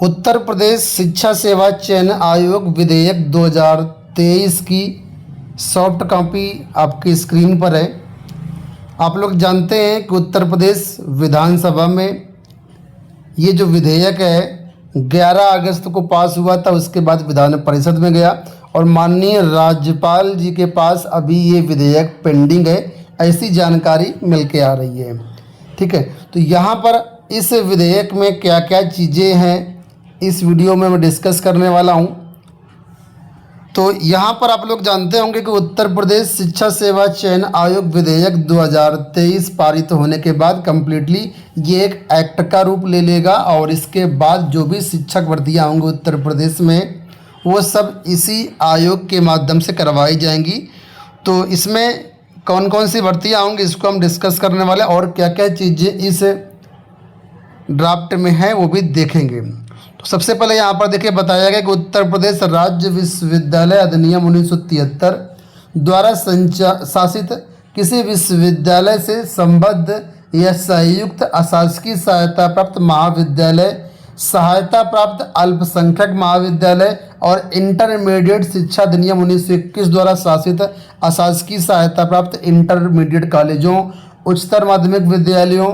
उत्तर प्रदेश शिक्षा सेवा चयन आयोग विधेयक 2023 की सॉफ्ट कॉपी आपकी स्क्रीन पर है। आप लोग जानते हैं कि उत्तर प्रदेश विधानसभा में ये जो विधेयक है 11 अगस्त को पास हुआ था। उसके बाद विधान परिषद में गया और माननीय राज्यपाल जी के पास अभी ये विधेयक पेंडिंग है, ऐसी जानकारी मिल के आ रही है। ठीक है, तो यहाँ पर इस विधेयक में क्या क्या चीज़ें हैं इस वीडियो में मैं डिस्कस करने वाला हूँ। तो यहाँ पर आप लोग जानते होंगे कि उत्तर प्रदेश शिक्षा सेवा चयन आयोग विधेयक 2023 पारित होने के बाद कम्प्लीटली ये एक एक्ट का रूप ले लेगा और इसके बाद जो भी शिक्षक भर्तियाँ होंगी उत्तर प्रदेश में वो सब इसी आयोग के माध्यम से करवाई जाएंगी। तो इसमें कौन कौन सी भर्तियाँ होंगी इसको हम डिस्कस करने वाले और क्या क्या चीज़ें इस ड्राफ्ट में है वो भी देखेंगे। तो सबसे पहले यहाँ पर देखिए बताया गया कि उत्तर प्रदेश राज्य विश्वविद्यालय अधिनियम 1973 द्वारा शासित किसी विश्वविद्यालय से संबद्ध या संयुक्त अशासकीय सहायता प्राप्त महाविद्यालय, सहायता प्राप्त अल्पसंख्यक महाविद्यालय और इंटरमीडिएट शिक्षा अधिनियम 1921 द्वारा शासित अशासकीय सहायता प्राप्त इंटरमीडिएट कॉलेजों, उच्चतर माध्यमिक विद्यालयों,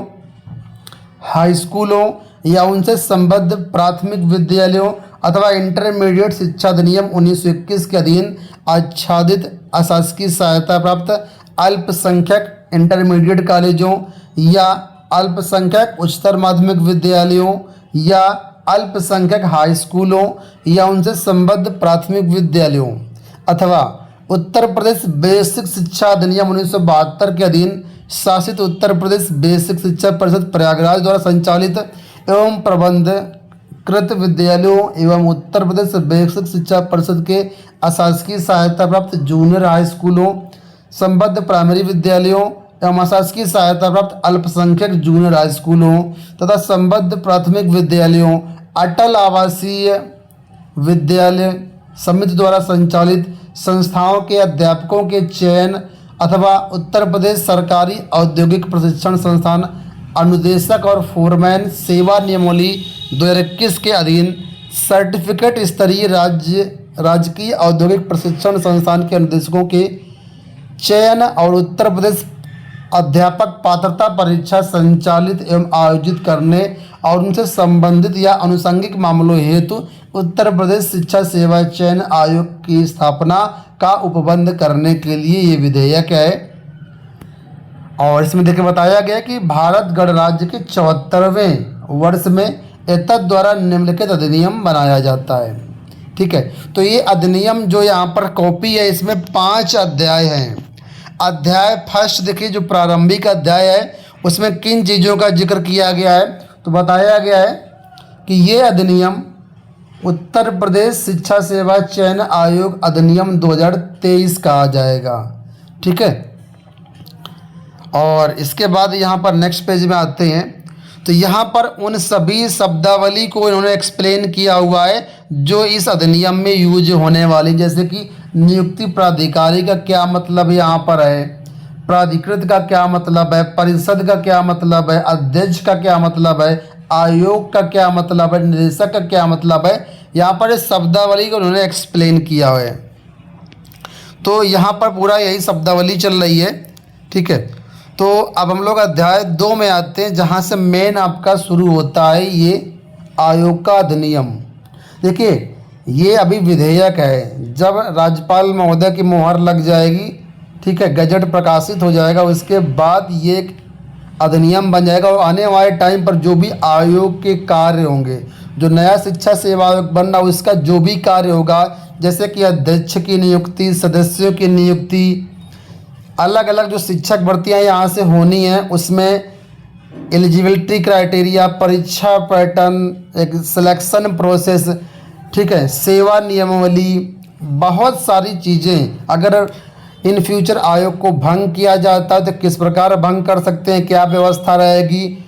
हाई स्कूलों या उनसे संबद्ध प्राथमिक विद्यालयों अथवा इंटरमीडिएट शिक्षा अधिनियम 1921 के अधीन आच्छादित अशासकीय सहायता प्राप्त अल्पसंख्यक इंटरमीडिएट कॉलेजों या अल्पसंख्यक उच्चतर माध्यमिक विद्यालयों या अल्पसंख्यक हाई स्कूलों या उनसे संबद्ध प्राथमिक विद्यालयों अथवा उत्तर प्रदेश बेसिक शिक्षा अधिनियम 1972 के अधीन शासित उत्तर प्रदेश बेसिक शिक्षा परिषद प्रयागराज द्वारा संचालित एवं प्रबंधकृत विद्यालयों एवं उत्तर प्रदेश बेसिक शिक्षा परिषद के अशासकीय सहायता प्राप्त जूनियर हाई स्कूलों, संबद्ध प्राइमरी विद्यालयों एवं अशासकीय सहायता प्राप्त अल्पसंख्यक जूनियर हाई स्कूलों तथा संबद्ध प्राथमिक विद्यालयों, अटल आवासीय विद्यालय समिति द्वारा संचालित संस्थाओं के अध्यापकों के चयन अथवा उत्तर प्रदेश सरकारी औद्योगिक प्रशिक्षण संस्थान अनुदेशक और फोरमैन सेवा नियमावली 2021 के अधीन सर्टिफिकेट स्तरीय राजकीय औद्योगिक प्रशिक्षण संस्थान के अनुदेशकों के चयन और उत्तर प्रदेश अध्यापक पात्रता परीक्षा संचालित एवं आयोजित करने और उनसे संबंधित या अनुषंगिक मामलों हेतु उत्तर प्रदेश शिक्षा सेवा चयन आयोग की स्थापना का उपबंध करने के लिए ये विधेयक है। और इसमें देखिए बताया गया कि भारत गणराज्य के 74वें वर्ष में एतद द्वारा निम्नलिखित अधिनियम बनाया जाता है। ठीक है, तो ये अधिनियम जो यहाँ पर कॉपी है इसमें 5 अध्याय हैं। अध्याय फर्स्ट देखिए जो प्रारंभिक अध्याय है उसमें किन चीज़ों का जिक्र किया गया है तो बताया गया है कि ये अधिनियम उत्तर प्रदेश शिक्षा सेवा चयन आयोग अधिनियम 2023 कहा जाएगा। ठीक है, और इसके बाद यहाँ पर नेक्स्ट पेज में आते हैं तो यहाँ पर उन सभी शब्दावली को इन्होंने एक्सप्लेन किया हुआ है जो इस अधिनियम में यूज होने वाली, जैसे कि नियुक्ति प्राधिकारी का क्या मतलब यहाँ पर है, प्राधिकृत का क्या मतलब है, परिषद का क्या मतलब है, अध्यक्ष का क्या मतलब है, आयोग का क्या मतलब है, निदेशक का क्या मतलब है। यहाँ पर इस शब्दावली को उन्होंने एक्सप्लेन किया है। तो यहाँ पर पूरा यही शब्दावली चल रही है। ठीक है, तो अब हम लोग अध्याय 2 में आते हैं जहाँ से मेन आपका शुरू होता है ये आयोग का अधिनियम। देखिए ये अभी विधेयक है, जब राज्यपाल महोदय की मुहर लग जाएगी, ठीक है, गजट प्रकाशित हो जाएगा, उसके बाद ये एक अधिनियम बन जाएगा और आने वाले टाइम पर जो भी आयोग के कार्य होंगे, जो नया शिक्षा सेवा आयोग बन रहा उसका जो भी कार्य होगा, जैसे कि अध्यक्ष की नियुक्ति, सदस्यों की नियुक्ति, अलग अलग जो शिक्षक भर्तियाँ यहाँ से होनी है उसमें एलिजिबिलिटी क्राइटेरिया, परीक्षा पैटर्न, एक सिलेक्शन प्रोसेस, ठीक है, सेवा नियमावली, बहुत सारी चीज़ें। अगर इन फ्यूचर आयोग को भंग किया जाता है तो किस प्रकार भंग कर सकते हैं, क्या व्यवस्था रहेगी,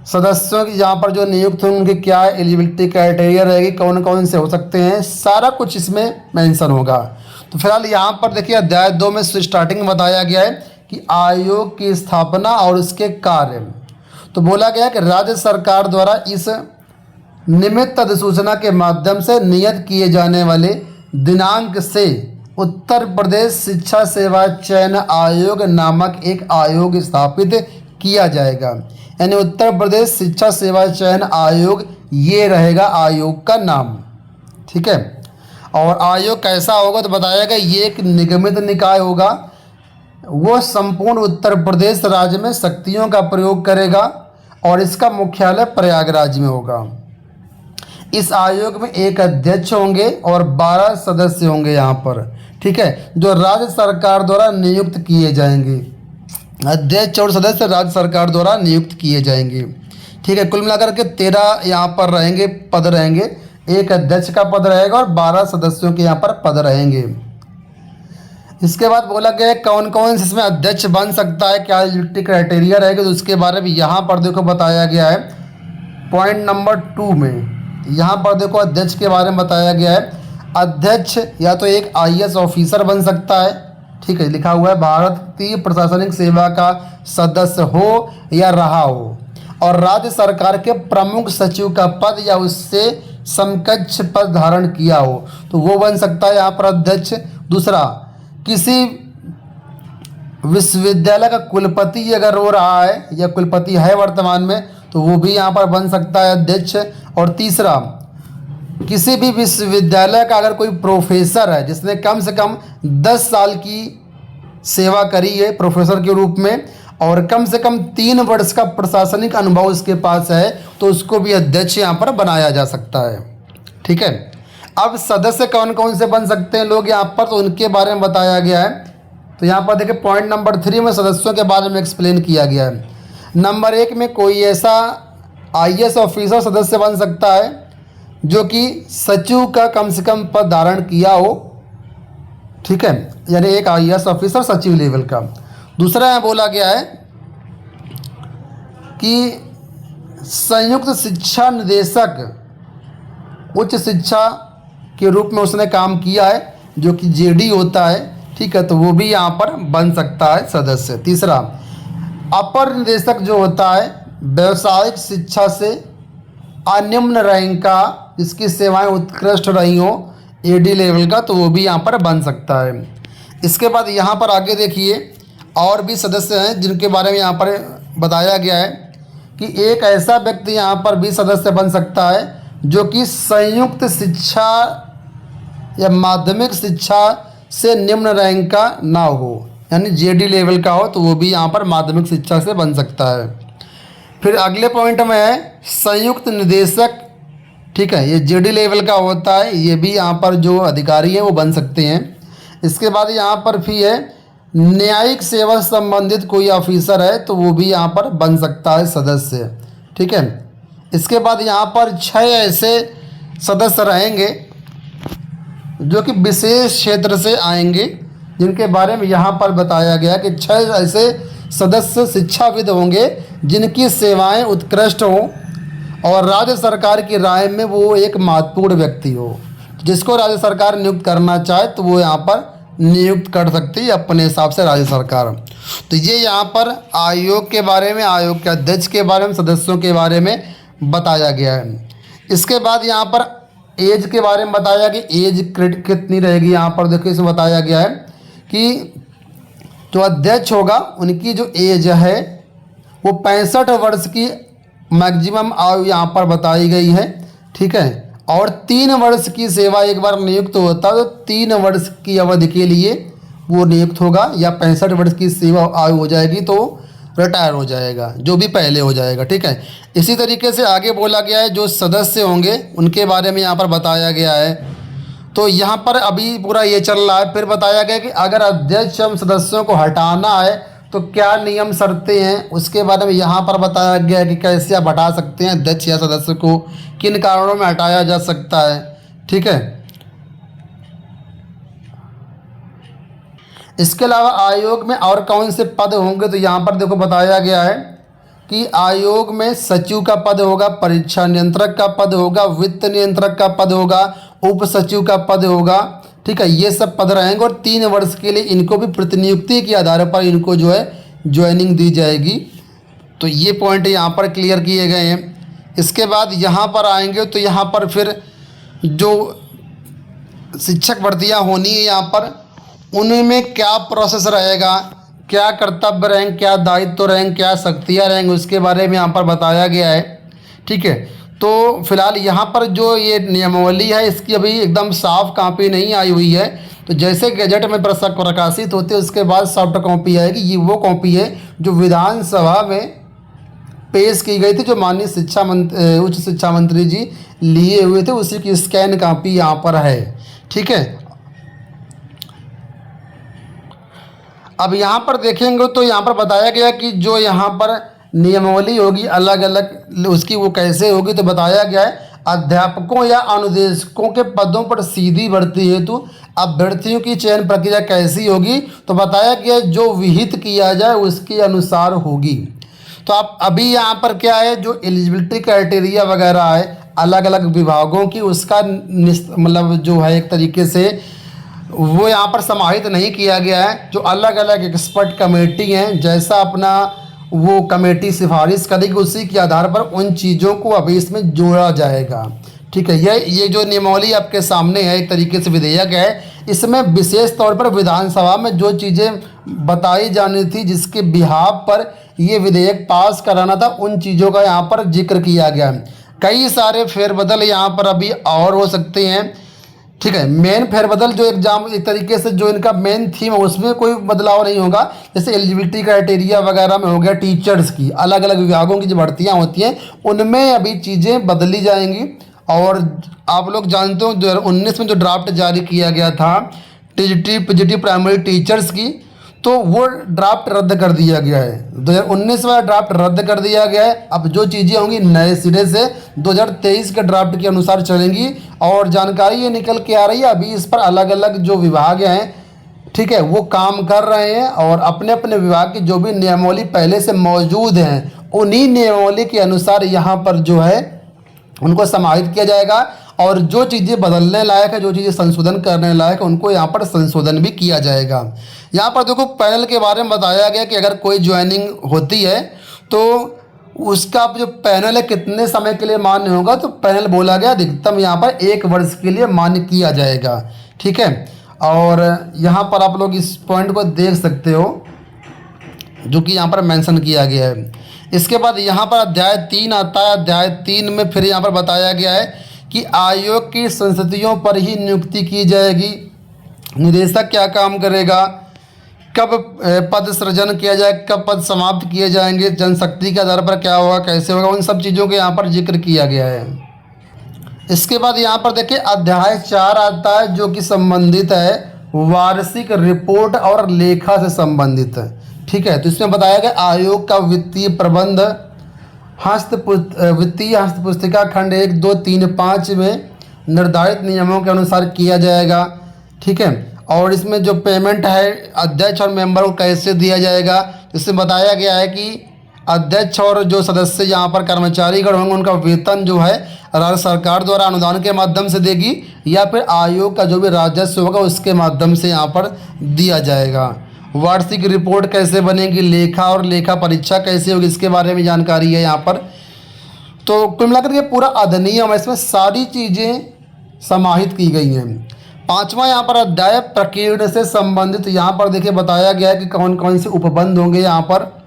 सदस्यों की यहाँ पर जो नियुक्त होंगे उनकी क्या एलिजिबिलिटी क्राइटेरिया रहेगी, कौन कौन से हो सकते हैं, सारा कुछ इसमें मेंशन होगा। तो फिलहाल यहाँ पर देखिए अध्याय 2 में स्टार्टिंग में बताया गया है कि आयोग की स्थापना और उसके कार्य। तो बोला गया कि राज्य सरकार द्वारा इस निमित्त अधिसूचना के माध्यम से नियत किए जाने वाले दिनांक से उत्तर प्रदेश शिक्षा सेवा चयन आयोग नामक एक आयोग स्थापित किया जाएगा। यानी उत्तर प्रदेश शिक्षा सेवा चयन आयोग ये रहेगा आयोग का नाम। ठीक है। और आयोग कैसा होगा तो बताया गया ये एक निगमित निकाय होगा। वो संपूर्ण उत्तर प्रदेश राज्य में शक्तियों का प्रयोग करेगा और इसका मुख्यालय प्रयागराज में होगा। इस आयोग में एक अध्यक्ष होंगे और 12 सदस्य होंगे यहाँ पर। ठीक है, जो राज्य सरकार द्वारा नियुक्त किए जाएंगे। अध्यक्ष और सदस्य राज्य सरकार द्वारा नियुक्त किए जाएंगे। ठीक है, कुल मिलाकर के 13 यहाँ पर रहेंगे, पद रहेंगे। एक अध्यक्ष का पद रहेगा और 12 सदस्यों के यहाँ पर पद रहेंगे। इसके बाद बोला गया है कौन कौन इसमें अध्यक्ष बन सकता है, क्या एलिजिबिलिटी क्राइटेरिया रहेगा, तो उसके बारे में यहाँ पर देखो बताया गया है। पॉइंट नंबर 2 में यहाँ पर देखो अध्यक्ष के बारे में बताया गया है। अध्यक्ष या तो एक IAS ऑफिसर बन सकता है। ठीक है, लिखा हुआ है भारतीय प्रशासनिक सेवा का सदस्य हो या रहा हो, और राज्य सरकार के प्रमुख सचिव का पद या उससे समकक्ष पद धारण किया हो तो वो बन सकता है यहाँ पर अध्यक्ष। दूसरा, किसी विश्वविद्यालय का कुलपति अगर हो रहा है या कुलपति है वर्तमान में तो वो भी यहाँ पर बन सकता है अध्यक्ष। और तीसरा, किसी भी विश्वविद्यालय का अगर कोई प्रोफेसर है जिसने कम से कम 10 साल की सेवा करी है प्रोफेसर के रूप में और कम से कम 3 वर्ष का प्रशासनिक अनुभव उसके पास है तो उसको भी अध्यक्ष यहाँ पर बनाया जा सकता है। ठीक है, अब सदस्य कौन कौन से बन सकते हैं लोग यहाँ पर, तो उनके बारे में बताया गया है। तो यहाँ पर देखिए पॉइंट नंबर 3 में सदस्यों के बारे में एक्सप्लेन किया गया है। नंबर 1 में कोई ऐसा IAS ऑफिसर सदस्य बन सकता है जो कि सचिव का कम से कम पद धारण किया हो। ठीक है, यानी एक IAS ऑफिसर सचिव लेवल का। दूसरा यहाँ बोला गया है कि संयुक्त शिक्षा निदेशक उच्च शिक्षा के रूप में उसने काम किया है जो कि JD होता है। ठीक है, तो वो भी यहाँ पर बन सकता है सदस्य। तीसरा, अपर निदेशक जो होता है व्यावसायिक शिक्षा से अनिम्न रैंक का जिसकी सेवाएं उत्कृष्ट रही हो AD लेवल का, तो वो भी यहाँ पर बन सकता है। इसके बाद यहाँ पर आगे देखिए और भी सदस्य हैं जिनके बारे में यहाँ पर बताया गया है कि एक ऐसा व्यक्ति यहाँ पर भी सदस्य बन सकता है जो कि संयुक्त शिक्षा या माध्यमिक शिक्षा से निम्न रैंक का ना हो, यानी JD लेवल का हो तो वो भी यहाँ पर माध्यमिक शिक्षा से बन सकता है। फिर अगले पॉइंट में है संयुक्त निदेशक। ठीक है, ये JD लेवल का होता है, ये भी यहाँ पर जो अधिकारी हैं वो बन सकते हैं। इसके बाद यहाँ पर भी है न्यायिक सेवा संबंधित कोई ऑफिसर है तो वो भी यहाँ पर बन सकता है सदस्य। ठीक है, इसके बाद यहाँ पर 6 ऐसे सदस्य रहेंगे जो कि विशेष क्षेत्र से आएंगे जिनके बारे में यहाँ पर बताया गया कि 6 ऐसे सदस्य शिक्षाविद होंगे जिनकी सेवाएं उत्कृष्ट हों और राज्य सरकार की राय में वो एक महत्वपूर्ण व्यक्ति हो। जिसको राज्य सरकार नियुक्त करना चाहे तो वो यहाँ पर नियुक्त कर सकती है अपने हिसाब से राज्य सरकार। तो ये यहाँ पर आयोग के बारे में, आयोग के अध्यक्ष के बारे में, सदस्यों के बारे में बताया गया है। इसके बाद यहाँ पर एज के बारे में बताया कि एज कितनी रहेगी। यहाँ पर देखिए इसमें बताया गया है कि जो अध्यक्ष होगा उनकी जो एज है वो 65 वर्ष की मैक्सिमम आयु यहाँ पर बताई गई है। ठीक है, और 3 वर्ष की सेवा एक बार नियुक्त होता है तो 3 वर्ष की अवधि के लिए वो नियुक्त होगा, या 65 वर्ष की सेवा आयु हो जाएगी तो रिटायर हो जाएगा, जो भी पहले हो जाएगा। ठीक है, इसी तरीके से आगे बोला गया है जो सदस्य होंगे उनके बारे में यहाँ पर बताया गया है। तो यहाँ पर अभी पूरा ये चल रहा है। फिर बताया गया कि अगर अध्यक्ष एवं सदस्यों को हटाना है तो क्या नियम शर्तें हैं, उसके बारे में यहाँ पर बताया गया है कि कैसे आप हटा सकते हैं अध्यक्ष या सदस्य को, किन कारणों में हटाया जा सकता है। ठीक है, इसके अलावा आयोग में और कौन से पद होंगे तो यहाँ पर देखो बताया गया है कि आयोग में सचिव का पद होगा, परीक्षा नियंत्रक का पद होगा, वित्त नियंत्रक का पद होगा, उप सचिव का पद होगा। ठीक है, ये सब पद रहेंगे और 3 वर्ष के लिए इनको भी प्रतिनियुक्ति के आधार पर इनको जो है ज्वाइनिंग दी जाएगी। तो ये पॉइंट यहाँ पर क्लियर किए गए हैं। इसके बाद यहाँ पर आएंगे तो यहाँ पर फिर जो शिक्षक भर्तियाँ होनी है यहाँ पर, उनमें क्या प्रोसेस रहेगा, क्या कर्तव्य रहेंगे, क्या दायित्व रहेंगे, क्या शक्तियाँ रहेंगी, उसके बारे में यहाँ पर बताया गया है। ठीक है, तो फिलहाल यहाँ पर जो ये नियमावली है इसकी अभी एकदम साफ कॉपी नहीं आई हुई है। तो जैसे गजट में प्रकाशित होते उसके बाद सॉफ्ट कॉपी आएगी। ये वो कॉपी है जो विधानसभा में पेश की गई थी, जो माननीय उच्च शिक्षा मंत्री जी लिए हुए थे, उसी की स्कैन कॉपी यहाँ पर है। ठीक है, अब यहाँ पर देखेंगे तो यहाँ पर बताया गया कि जो यहाँ पर नियमावली होगी अलग अलग उसकी वो कैसे होगी, तो बताया गया है अध्यापकों या अनुदेशकों के पदों पर सीधी भर्ती हेतु अभ्यर्थियों की चयन प्रक्रिया कैसी होगी, तो बताया गया जो विहित किया जाए उसके अनुसार होगी। तो आप अभी यहाँ पर क्या है, जो एलिजिबिलिटी क्राइटेरिया वगैरह है अलग अलग विभागों की, उसका मतलब जो है एक तरीके से वो यहाँ पर समाहित नहीं किया गया है। जो अलग अलग एक्सपर्ट कमेटी हैं, जैसा अपना वो कमेटी सिफारिश करेगी उसी के आधार पर उन चीज़ों को अभी इसमें जोड़ा जाएगा। ठीक है, ये जो नियमावली आपके सामने है एक तरीके से विधेयक है, इसमें विशेष तौर पर विधानसभा में जो चीज़ें बताई जानी थी जिसके बिहाफ पर ये विधेयक पास कराना था, उन चीज़ों का यहाँ पर जिक्र किया गया है। कई सारे फेरबदल यहाँ पर अभी और हो सकते हैं। ठीक है, मेन फेरबदल जो एग्जाम एक तरीके से जो इनका मेन थीम है उसमें कोई बदलाव नहीं होगा। जैसे एलिजिबिलिटी क्राइटेरिया वगैरह में हो गया, टीचर्स की अलग अलग विभागों की जो भर्तियाँ होती हैं उनमें अभी चीज़ें बदली जाएंगी। और आप लोग जानते हो 2019 में जो ड्राफ्ट जारी किया गया था टीजीटी पीजीटी प्राइमरी टीचर्स की, तो वो ड्राफ्ट रद्द कर दिया गया है। 2019 वाला ड्राफ्ट रद्द कर दिया गया है। अब जो चीज़ें होंगी नए सिरे से 2023 के ड्राफ्ट के अनुसार चलेंगी। और जानकारी ये निकल के आ रही है अभी इस पर अलग अलग जो विभाग हैं, ठीक है, वो काम कर रहे हैं और अपने अपने विभाग की जो भी नियमावली पहले से मौजूद हैं उन्हीं नियमावली के अनुसार यहाँ पर जो है उनको समाहित किया जाएगा। और जो चीज़ें बदलने लायक है, जो चीज़ें संशोधन करने लायक है, उनको यहाँ पर संशोधन भी किया जाएगा। यहाँ पर देखो पैनल के बारे में बताया गया कि अगर कोई ज्वाइनिंग होती है तो उसका जो पैनल है कितने समय के लिए मान्य होगा, तो पैनल बोला गया अधिकतम यहाँ पर 1 वर्ष के लिए मान्य किया जाएगा। ठीक है, और यहाँ पर आप लोग इस पॉइंट को देख सकते हो जो कि यहाँ पर मेंशन किया गया है। इसके बाद यहाँ पर अध्याय 3 आता है। अध्याय 3 में फिर यहाँ पर बताया गया है कि आयोग की संस्तुतियों पर ही नियुक्ति की जाएगी। निदेशक क्या काम करेगा, कब पद सृजन किया जाए, कब पद समाप्त किए जाएंगे, जनशक्ति के आधार पर क्या होगा, कैसे होगा, उन सब चीज़ों के यहाँ पर जिक्र किया गया है। इसके बाद यहाँ पर देखिए अध्याय 4 आता है जो कि संबंधित है वार्षिक रिपोर्ट और लेखा से संबंधित है। ठीक है, तो इसमें बताया गया आयोग का वित्तीय प्रबंध वित्तीय हस्तपुस्तिका खंड 1, 2, 3, 5 में निर्धारित नियमों के अनुसार किया जाएगा। ठीक है, और इसमें जो पेमेंट है अध्यक्ष और मेंबर को कैसे दिया जाएगा, इसमें बताया गया है कि अध्यक्ष और जो सदस्य यहाँ पर कर्मचारीगण होंगे उनका वेतन जो है राज्य सरकार द्वारा अनुदान के माध्यम से देगी या फिर आयोग का जो भी राजस्व होगा उसके माध्यम से यहाँ पर दिया जाएगा। वार्षिक रिपोर्ट कैसे बनेगी, लेखा और लेखा परीक्षा कैसे होगी, इसके बारे में जानकारी है यहाँ पर। तो कुल मिलाकर के पूरा अधिनियम है, इसमें सारी चीज़ें समाहित की गई हैं। 5वां यहाँ पर अध्याय प्रकीर्ण से संबंधित, यहाँ पर देखिए बताया गया है कि कौन कौन से उपबंध होंगे यहाँ पर।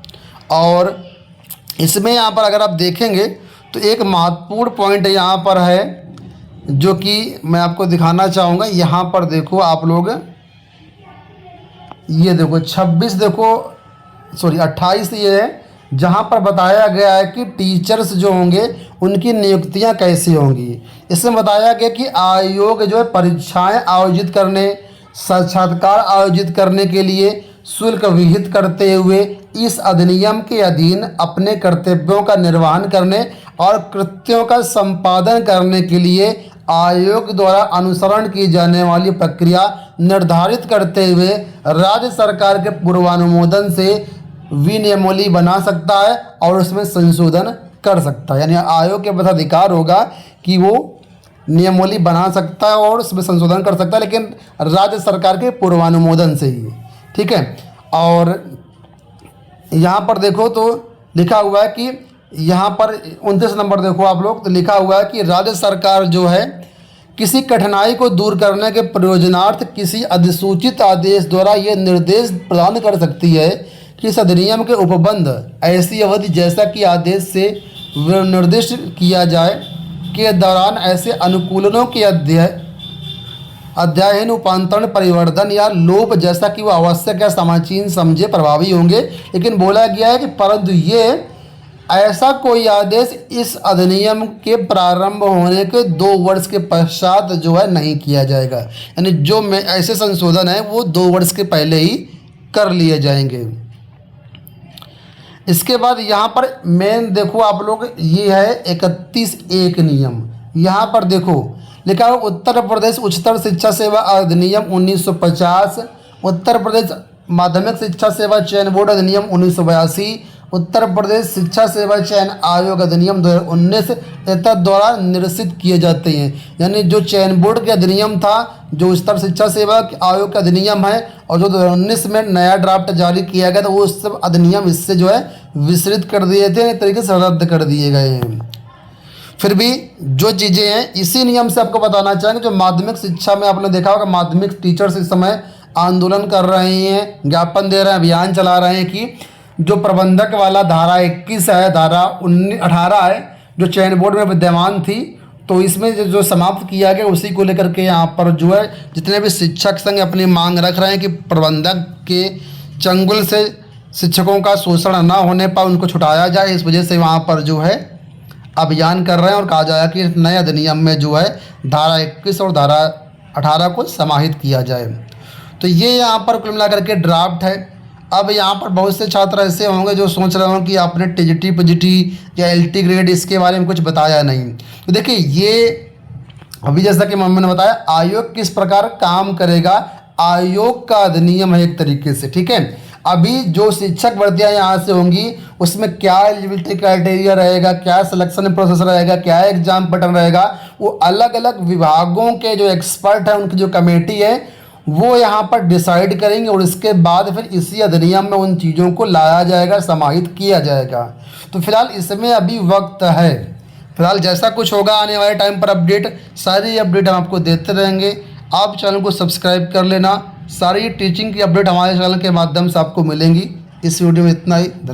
और इसमें यहाँ पर अगर आप देखेंगे तो एक महत्वपूर्ण पॉइंट यहाँ पर है जो कि मैं आपको दिखाना चाहूँगा। यहाँ पर देखो आप लोग, ये देखो 28 ये है जहाँ पर बताया गया है कि टीचर्स जो होंगे उनकी नियुक्तियाँ कैसे होंगी। इसमें बताया गया कि आयोग जो है परीक्षाएं आयोजित करने, साक्षात्कार आयोजित करने के लिए शुल्क विहित करते हुए इस अधिनियम के अधीन अपने कर्तव्यों का निर्वहन करने और कृत्यों का संपादन करने के लिए आयोग द्वारा अनुसरण की जाने वाली प्रक्रिया निर्धारित करते हुए राज्य सरकार के पूर्वानुमोदन से विनियमावली बना सकता है और उसमें संशोधन कर सकता है। यानी आयोग के पास अधिकार होगा कि वो नियमावली बना सकता है और उसमें संशोधन कर सकता है, लेकिन राज्य सरकार के पूर्वानुमोदन से ही। ठीक है, और यहाँ पर देखो तो लिखा हुआ है कि यहाँ पर 29 नंबर देखो आप लोग, तो लिखा हुआ है कि राज्य सरकार जो है किसी कठिनाई को दूर करने के प्रयोजनार्थ किसी अधिसूचित आदेश द्वारा ये निर्देश प्रदान कर सकती है कि इस अधिनियम के उपबंध ऐसी अवधि जैसा कि आदेश से निर्दिष्ट किया जाए के दौरान ऐसे अनुकूलनों के अध्यायन उपांतरण परिवर्धन या लोप जैसा कि वो आवश्यक या समाचीन समझे प्रभावी होंगे। लेकिन बोला गया है कि परंतु ये ऐसा कोई आदेश इस अधिनियम के प्रारंभ होने के 2 वर्ष के पश्चात जो है नहीं किया जाएगा, यानी जो ऐसे संशोधन है वो 2 वर्ष के पहले ही कर लिए जाएंगे। इसके बाद यहाँ पर मेन देखो आप लोग, ये है 31(1) नियम। यहाँ पर देखो लिखा है उत्तर प्रदेश उच्चतर शिक्षा सेवा अधिनियम 1950, उत्तर प्रदेश माध्यमिक शिक्षा सेवा चयन बोर्ड अधिनियम 1982, उत्तर प्रदेश शिक्षा सेवा चयन आयोग अधिनियम 2019 तथा द्वारा निरसित किए जाते हैं। यानी जो चयन बोर्ड के अधिनियम था, जो उच्चतर शिक्षा सेवा आयोग का अधिनियम है, और जो 2019 में नया ड्राफ्ट जारी किया गया था, वो सब अधिनियम इससे जो है विस्तृत कर दिए थे, एक तरीके से रद्द कर दिए गए हैं। फिर भी जो चीज़ें हैं इसी नियम से आपको बताना चाहेंगे। जो माध्यमिक शिक्षा में आपने देखा होगा, माध्यमिक टीचर्स इस समय आंदोलन कर रहे हैं, ज्ञापन दे रहे हैं, अभियान चला रहे हैं कि जो प्रबंधक वाला धारा 21 है, धारा 18 है, जो चयन बोर्ड में विद्यमान थी, तो इसमें जो समाप्त किया गया उसी को लेकर के यहाँ पर जो है जितने भी शिक्षक संघ अपनी मांग रख रहे हैं कि प्रबंधक के चंगुल से शिक्षकों का शोषण न होने पर उनको छुटाया जाए। इस वजह से वहाँ पर जो है अभियान कर रहे हैं और कहा जाए कि नए अधिनियम में जो है धारा 21 और धारा 18 को समाहित किया जाए। तो ये यहाँ पर कुल मिलाकर के ड्राफ्ट है। अब यहाँ पर बहुत से छात्र ऐसे होंगे जो सोच रहे होंगे कि आपने टीजीटी पीजीटी या एलटी ग्रेड इसके बारे में कुछ बताया नहीं। तो देखिए, ये अभी जैसा कि मम्मी ने बताया, आयोग किस प्रकार काम करेगा, आयोग का अधिनियम है एक तरीके से, ठीक है। अभी जो शिक्षक भर्तियाँ यहाँ से होंगी उसमें क्या एलिजिबिलिटी क्राइटेरिया रहेगा, क्या सिलेक्शन प्रोसेस रहेगा, क्या एग्जाम पैटर्न रहेगा, वो अलग अलग विभागों के जो एक्सपर्ट हैं, उनकी जो कमेटी है वो यहाँ पर डिसाइड करेंगे, और इसके बाद फिर इसी अधिनियम में उन चीज़ों को लाया जाएगा, समाहित किया जाएगा। तो फिलहाल इसमें अभी वक्त है। फिलहाल जैसा कुछ होगा आने वाले टाइम पर अपडेट, सारी अपडेट हम आपको देते रहेंगे। आप चैनल को सब्सक्राइब कर लेना, सारी टीचिंग की अपडेट हमारे चैनल के माध्यम से आपको मिलेंगी। इस वीडियो में इतना ही।